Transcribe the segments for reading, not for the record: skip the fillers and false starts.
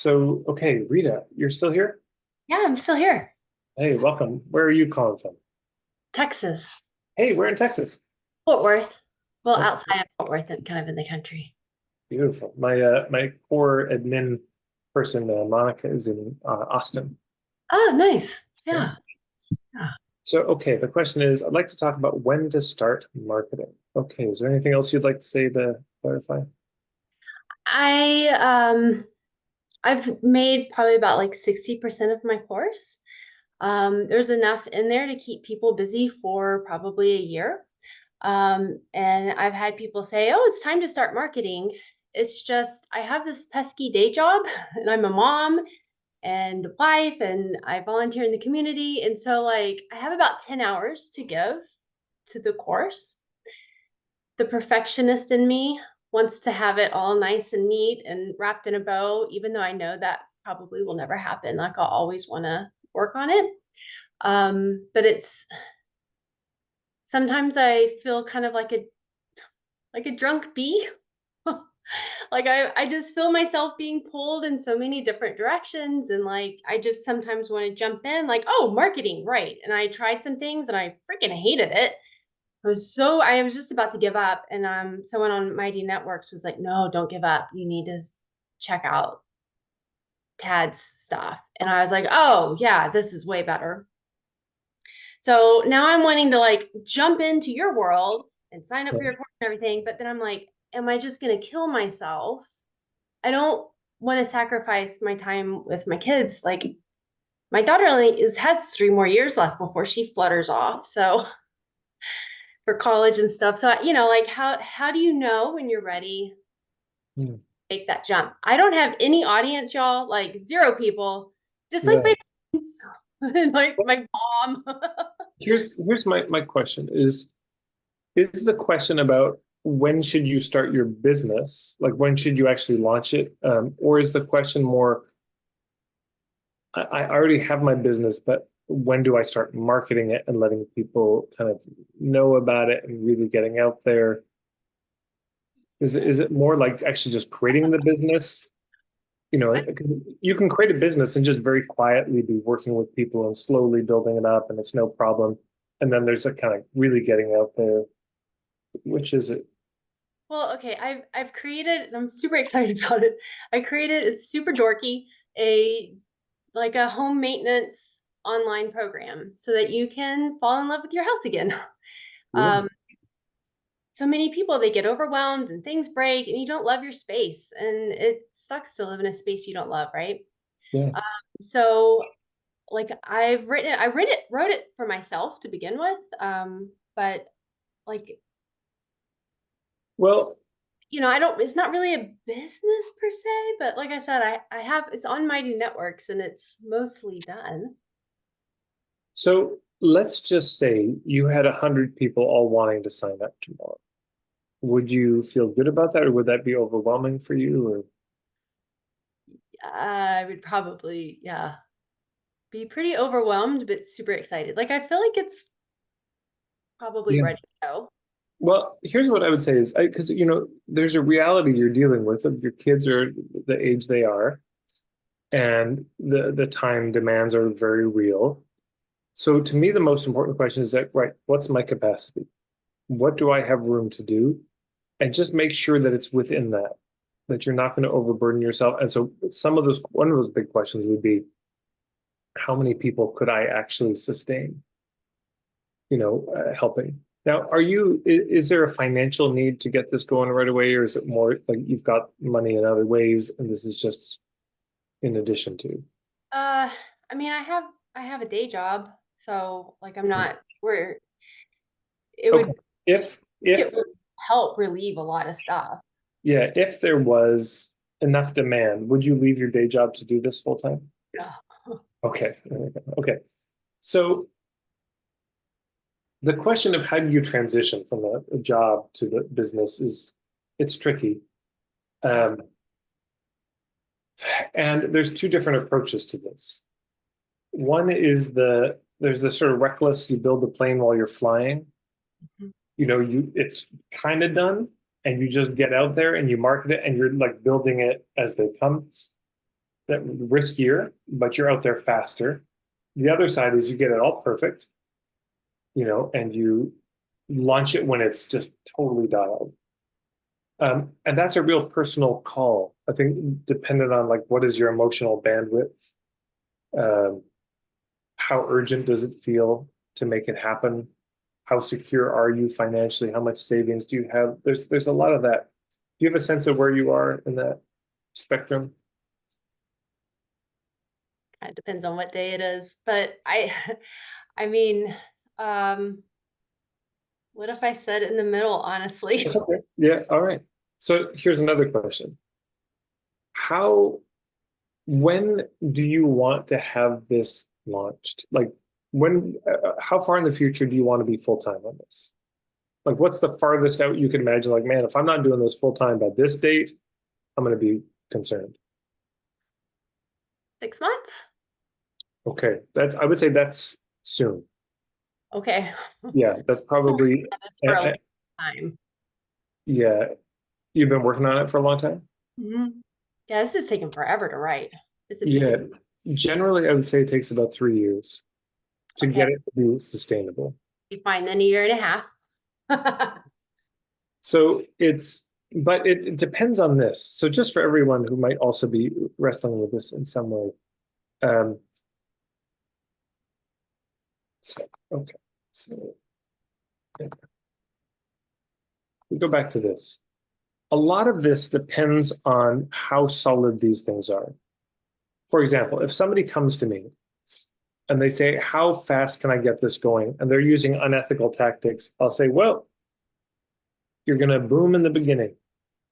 Okay, Rita, you're still here? Yeah, I'm still here. Hey, welcome. Where are you calling from? Texas, Hey, we're in Texas. Fort Worth. Well, Oh, outside of Fort Worth and kind of in the country. beautiful. My core admin person, Monica, is in Austin. Oh, nice. Yeah. Yeah. Yeah. Okay, the question is, I'd like to talk about when to start marketing. Okay, is there anything else you'd like to say to clarify? I I've made probably about like 60% of my course. There's enough in there to keep people busy for probably a year. And I've had people say, "Oh, it's time to start marketing." It's just I have this pesky day job and I'm a mom and wife and I volunteer in the community. And so like I have about 10 hours to give to the course. The perfectionist in me wants to have it all nice and neat and wrapped in a bow, even though I know that probably will never happen. Like I'll always want to work on it. But it's sometimes I feel kind of like a drunk bee. Like I just feel myself being pulled in so many different directions, and like I just sometimes want to jump in like, oh, marketing, right? And I tried some things and I freaking hated it. I was just about to give up, and someone on Mighty Networks was like, no, don't give up, you need to check out Tad's stuff. And I was like, oh yeah, this is way better. So now I'm wanting to like jump into your world and sign up Yeah. for your course and everything, but then I'm like, am I just going to kill myself? I don't want to sacrifice my time with my kids. Like my daughter only has 3 more years left before she flutters off. So for college and stuff. So like how do you know when you're ready Hmm. to make that jump? I don't have any audience, y'all. Like zero people. Just like Yeah. my parents and like my mom. Here's my question is the question about when should you start your business? Like when should you actually launch it? Or is the question more, I already have my business, but when do I start marketing it and letting people kind of know about it and really getting out there? Is it more like actually just creating the business? You know, because you can create a business and just very quietly be working with people and slowly building it up, and it's no problem. And then there's a kind of really getting out there, which is it? Well, okay, I've created, I'm super excited about it. I created it's super dorky, a like a home maintenance online program so that you can fall in love with your house again. Yeah, Um, so many people they get overwhelmed and things break and you don't love your space and it sucks to live in a space you don't love, right? yeah. Um, so like wrote it for myself to begin with. But like Well, I don't, it's not really a business per se, but like I said, I have, it's on Mighty Networks and it's mostly done. so let's just say you had 100 people all wanting to sign up tomorrow. Would you feel good about that, or would that be overwhelming for you? Or I would probably, yeah, be pretty overwhelmed, but super excited. Like, I feel like it's probably yeah. ready to go. Well, here's what I would say is because there's a reality you're dealing with of your kids are the age they are, and the time demands are very real. So to me, the most important question is that, right, what's my capacity? What do I have room to do? And just make sure that it's within that you're not going to overburden yourself. And so one of those big questions would be, how many people could I actually sustain, helping? Now, is there a financial need to get this going right away, or is it more like you've got money in other ways and this is just in addition to? Uh, I mean, I have a day job, so like I'm not where it Okay. would If it would help relieve a lot of stuff. Yeah, if there was enough demand, would you leave your day job to do this full time? Yeah. Okay. Okay. So the question of how do you transition from a job to the business it's tricky. Um, and there's two different approaches to this. One is there's this sort of reckless, you build the plane while you're flying. It's kind of done, and you just get out there and you market it and you're like building it as they come. that riskier, but you're out there faster. The other side is you get it all perfect, and you launch it when it's just totally dialed. And that's a real personal call. I think dependent on like what is your emotional bandwidth, um, how urgent does it feel to make it happen? How secure are you financially? How much savings do you have? There's a lot of that. Do you have a sense of where you are in that spectrum? It depends on what day it is, but I mean, um, what if I said in the middle, honestly? Okay. Yeah. All right. So here's another question. How, when do you want to have this launched? Like how far in the future do you want to be full time on this? Like, what's the farthest out you can imagine? Like, man, if I'm not doing this full time by this date, I'm going to be concerned. 6 months? Okay. I would say that's soon. Okay. Yeah. That's probably, This for a long time. yeah. You've been working on it for a long time? Yeah, this is taking forever to write. It's a piece. Yeah. Generally, I would say it takes about 3 years to Okay. get it to be sustainable. Be fine then a year and a half. So but it depends on this. So just for everyone who might also be wrestling with this in some way. Um, okay. So we go back to this. A lot of this depends on how solid these things are. For example, if somebody comes to me and they say, how fast can I get this going? And they're using unethical tactics, I'll say, well, you're going to boom in the beginning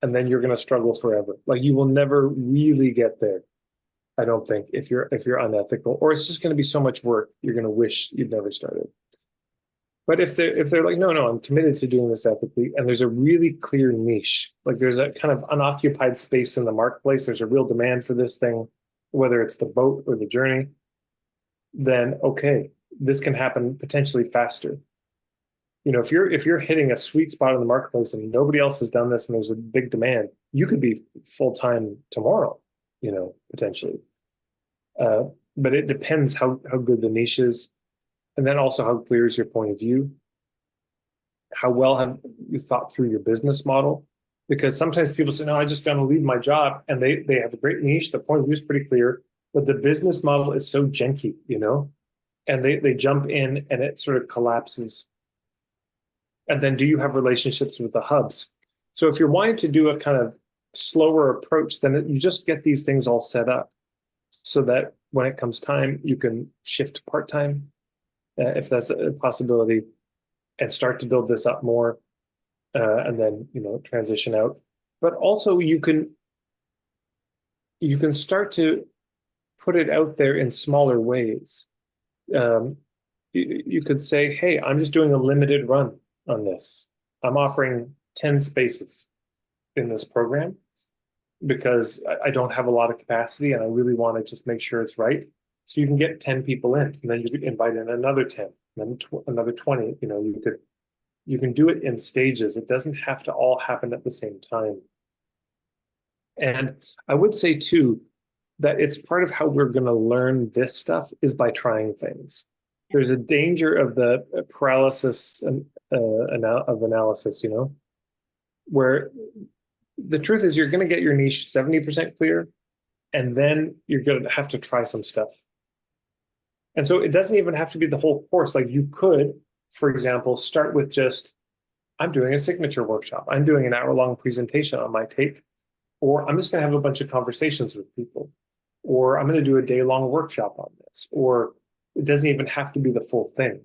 and then you're going to struggle forever. Like you will never really get there. I don't think if you're unethical, or it's just going to be so much work you're going to wish you'd never started. But if they're like, no, I'm committed to doing this ethically, and there's a really clear niche, like there's a kind of unoccupied space in the marketplace, there's a real demand for this thing, whether it's the boat or the journey, then okay, this can happen potentially faster. If you're hitting a sweet spot in the marketplace and nobody else has done this and there's a big demand, you could be full time tomorrow, potentially. But it depends how good the niche is, and then also how clear is your point of view. How well have you thought through your business model? Because sometimes people say, "No, I just got to leave my job," and they have a great niche. The point of view is pretty clear, but the business model is so janky, and they jump in and it sort of collapses. And then do you have relationships with the hubs? So if you're wanting to do a kind of slower approach, then you just get these things all set up so that when it comes time, you can shift part-time, if that's a possibility, and start to build this up more, and then, transition out. But also you can start to put it out there in smaller ways. You could say, hey, I'm just doing a limited run on this. I'm offering 10 spaces in this program because I don't have a lot of capacity and I really want to just make sure it's right. So you can get 10 people in, and then you could invite in another 10, and then another 20. You can do it in stages. It doesn't have to all happen at the same time. And I would say too, that it's part of how we're going to learn this stuff is by trying things. There's a danger of the paralysis of analysis, where the truth is you're going to get your niche 70% clear, and then you're going to have to try some stuff. And so it doesn't even have to be the whole course. Like you could, for example, start with just, I'm doing a signature workshop. I'm doing an hour-long presentation on my take, or I'm just going to have a bunch of conversations with people, or I'm going to do a day-long workshop on this, or it doesn't even have to be the full thing.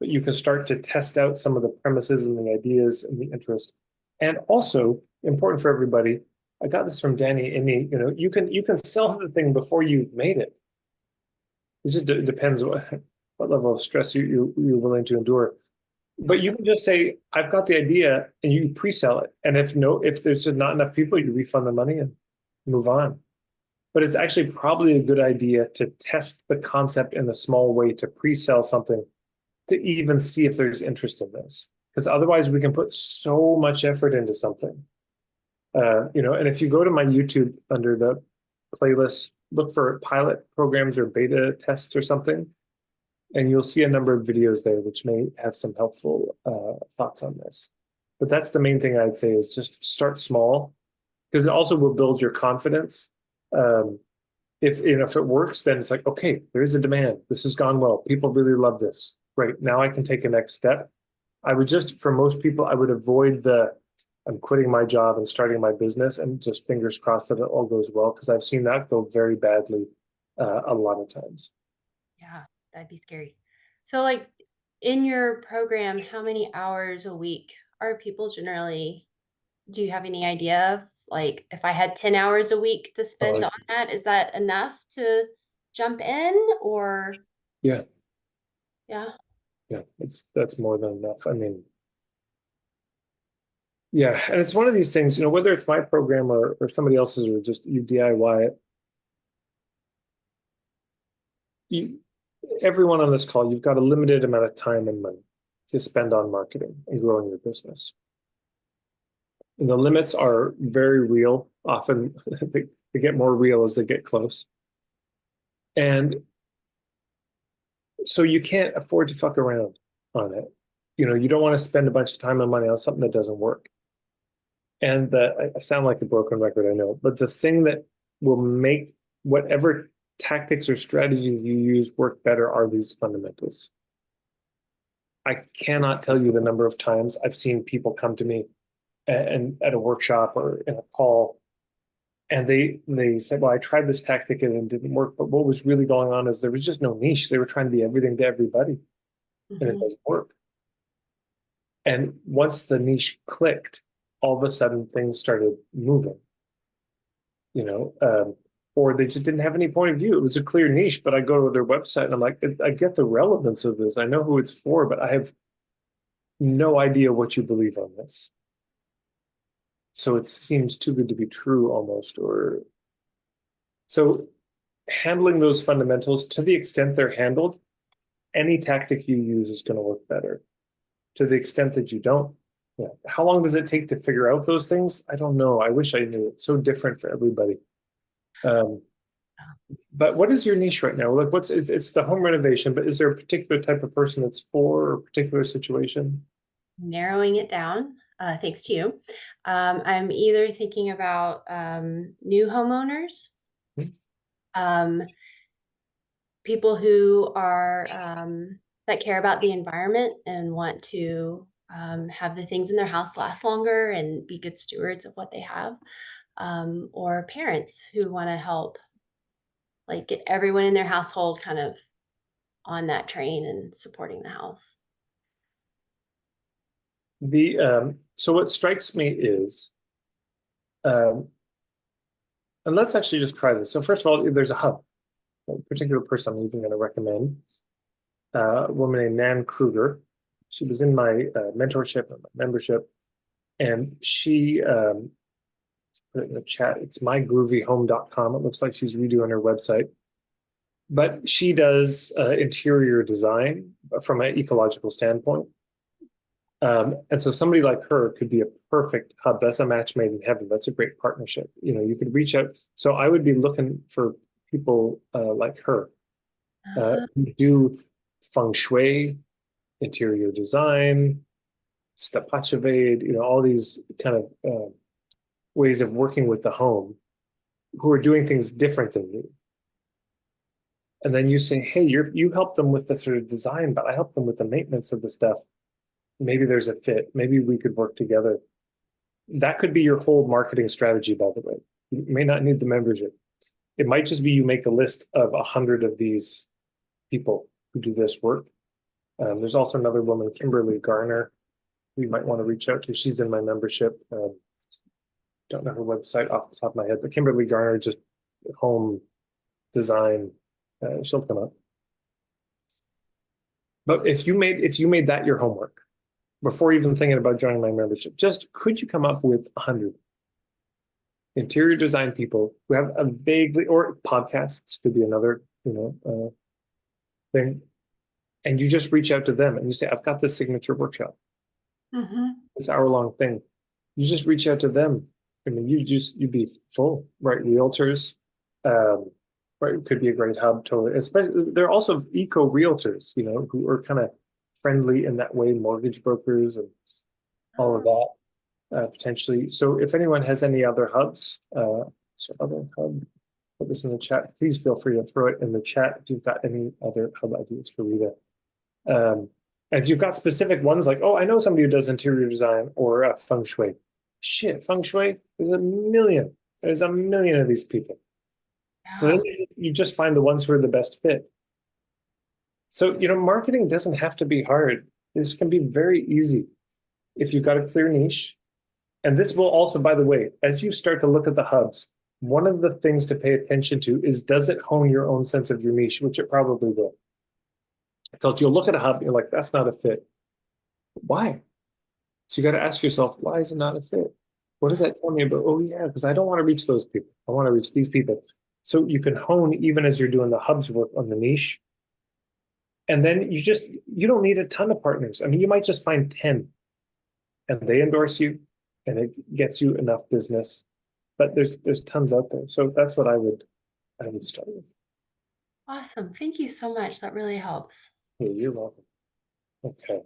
But you can start to test out some of the premises and the ideas and the interest. And also, important for everybody, I got this from Danny Iny, you can sell the thing before you've made it. It just depends what level of stress you're willing to endure. But you can just say, I've got the idea, and you pre-sell it. And if there's just not enough people, you refund the money and move on. But it's actually probably a good idea to test the concept in a small way, to pre-sell something, to even see if there's interest in this. Because otherwise we can put so much effort into something. And if you go to my YouTube under the playlist look for pilot programs or beta tests or something, and you'll see a number of videos there which may have some helpful thoughts on this. But that's the main thing I'd say is just start small, because it also will build your confidence. If it works, then it's like, okay, there is a demand. This has gone well. People really love this. Right now, I can take a next step. I would just, for most people, I would avoid the I'm quitting my job and starting my business and just fingers crossed that it all goes well, because I've seen that go very badly a lot of times. Yeah, that'd be scary. So, like in your program, how many hours a week are people generally? Do you have any idea of like if I had 10 hours a week to spend Uh, on that, is that enough to jump in or yeah, yeah? yeah, that's more than enough. I mean, yeah, and it's one of these things, whether it's my program or somebody else's or just you DIY it, you everyone on this call, you've got a limited amount of time and money to spend on marketing and growing your business. And the limits are very real. Often they get more real as they get close. And so you can't afford to fuck around on it. You don't want to spend a bunch of time and money on something that doesn't work. And I sound like a broken record, I know, but the thing that will make whatever tactics or strategies you use work better are these fundamentals. I cannot tell you the number of times I've seen people come to me and at a workshop or in a call, and they said, well, I tried this tactic and it didn't work. But what was really going on is there was just no niche. They were trying to be everything to everybody, and it doesn't work. And once the niche clicked, all of a sudden things started moving, or they just didn't have any point of view. It was a clear niche, but I go to their website and I'm like, I get the relevance of this. I know who it's for, but I have no idea what you believe on this. So it seems too good to be true almost, or so handling those fundamentals to the extent they're handled, any tactic you use is going to work better. To the extent that you don't, how long does it take to figure out those things? I don't know. I wish I knew. It's so different for everybody. But what is your niche right now? Like, it's the home renovation, but is there a particular type of person it's for, or a particular situation? Narrowing it down, thanks to you. I'm either thinking about new homeowners, people who are that care about the environment and want to have the things in their house last longer and be good stewards of what they have, or parents who want to help, like get everyone in their household kind of on that train and supporting the house. So what strikes me is, and let's actually just try this. So first of all, there's a hub. A particular person I'm even going to recommend, a woman named Nan Kruger. She was in my mentorship and my membership, and she put it in the chat. It's mygroovyhome.com. It looks like she's redoing her website, but she does interior design from an ecological standpoint. And so somebody like her could be a perfect hub. That's a match made in heaven. That's a great partnership. You could reach out. So I would be looking for people like her who do feng shui, interior design, Stepachevade, all these kind of ways of working with the home, who are doing things different than you. And then you say, hey, you help them with the sort of design, but I help them with the maintenance of the stuff. Maybe there's a fit. Maybe we could work together. That could be your whole marketing strategy, by the way. You may not need the membership. It might just be you make a list of 100 of these people who do this work. There's also another woman, Kimberly Garner, who you might want to reach out to. She's in my membership. Don't know her website off the top of my head, but Kimberly Garner, just home design, she'll come up. But if you made that your homework before even thinking about joining my membership, just could you come up with 100 interior design people who have a vaguely, or podcasts could be another, thing. And you just reach out to them and you say, I've got this signature workshop. This hour-long thing. You just reach out to them. I mean, you'd be full, right? Realtors, right? It could be a great hub totally. Especially there are also eco realtors, you know, who are kind of friendly in that way, mortgage brokers and all of that potentially. So if anyone has any other hubs, so other hub, put this in the chat. Please feel free to throw it in the chat if you've got any other hub ideas for Rita. And if you've got specific ones like, oh, I know somebody who does interior design or feng shui. Shit, feng shui, there's a million. There's a million of these people. So then you just find the ones who are the best fit. So, you know, marketing doesn't have to be hard. This can be very easy if you've got a clear niche. And this will also, by the way, as you start to look at the hubs, one of the things to pay attention to is, does it hone your own sense of your niche, which it probably will. Because you'll look at a hub, you're like, that's not a fit. Why? So you got to ask yourself, why is it not a fit? What does that tell me about? Oh, yeah, because I don't want to reach those people. I want to reach these people. So you can hone even as you're doing the hubs work on the niche. And then you don't need a ton of partners. I mean, you might just find 10 and they endorse you and it gets you enough business. But there's tons out there. So that's what I would start with. Awesome. Thank you so much. That really helps. Yeah, you're welcome. Okay.